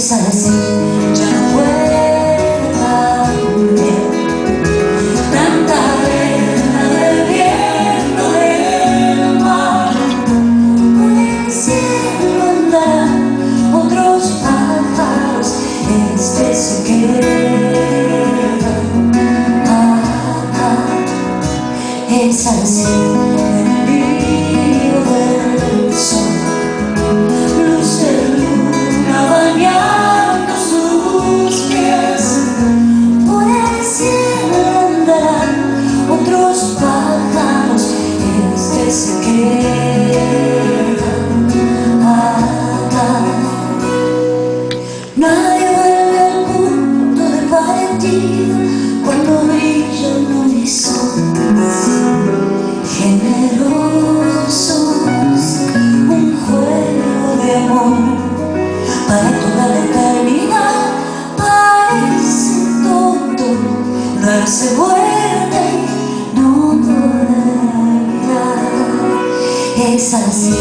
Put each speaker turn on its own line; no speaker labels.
esa decir ya no puede también. Tanta arena del viento del mar, por el cielo andarán otros pájaros, este se queda acá. Esa decir el brillo del sol, luz de luna bañando sus pies, por el cielo andarán otros pájaros, este se queda acá. Nadie vuelve al punto de partida cuando brilla un horizonte. Generosos, un juego de amor para toda la eternidad. Parece tonto darse vuelta y no poder mirar. Es así.